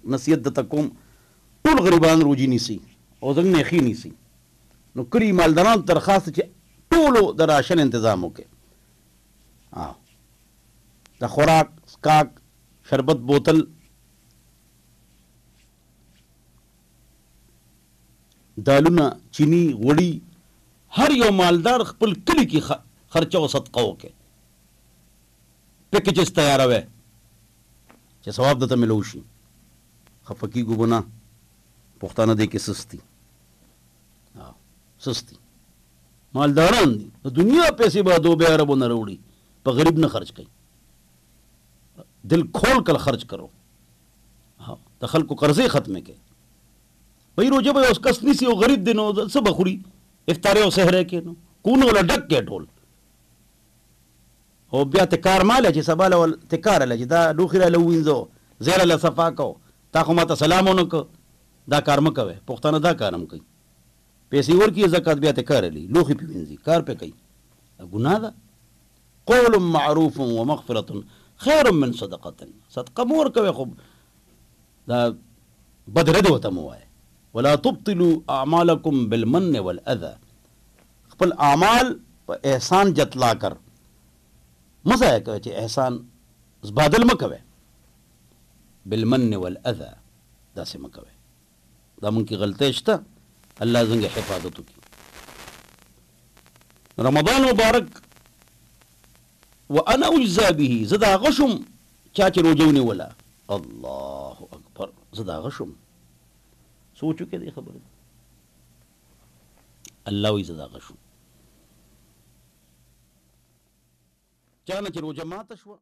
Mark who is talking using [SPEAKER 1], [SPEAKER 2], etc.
[SPEAKER 1] नसीहत दता कोम टोल गरीबान रोजी नीसी और जंग नेखी नीसी नो करी मालदारान दरखास्त चे टोलो द राशन इंतजाम होके हाँ द खुराक स्काक शरबत बोतल दालुना चीनी वड़ी हर यो मालदार खपल कली की खर्चा और सदका होके पैकेजेस तैयार हवे चे सवाब दता मिलोशी खफकी गुबना पुख्ताना दे के सस्ती हाँ सस्ती मालदारान दी तो दुनिया पैसे बा 2 अरब न रोड़ी पर गरीब न खर्च कई दिल खोल कर खर्च करो हाँ दखल को कर्जे खत्म के भाई रोजे भाई उस कसनी सी गरीब दिनों सब बखुरी इफ्तारे और सहरे के नो कून वाला डक के ढोल हो ब्या तिकार माले जी सबाला वाल तिकार ले जी दा दुखिरा ले विंजो ज़ेरा ले सफा को ताको माता सलाम न को दा कार मकवे पुख्ताना दा कारम कई पैसे और की ज़कात ब्या तिकार ली लोखी पी विंजी कार पे कई गुनाह दा क़ौलुम मअरूफ़ुन व मग़फ़िरतुन खैरुम मिन सदक़तिन सदका मोर कवे खूब दा बदरद होता मुआए वला तुब्तिलू अमालकुम बिलमन्न वल अज़ा खपल आमाल पर एहसान जतला कर मजा है कहे एहसान बादल में कवे बिलमन्न वल अज़ा दासे में कवे दामन की गलतेशता अल्लाह जंग हिफाजत की रमज़ान मुबारक व अना उज्जा बिही ज़दा गशुम चाचे रोजौने वाला अल्लाह अकबर ज़दा गशुम सोचो के दे खबर अल्लाह ही ज़दा गशुम चाना चे रोजा मातशवा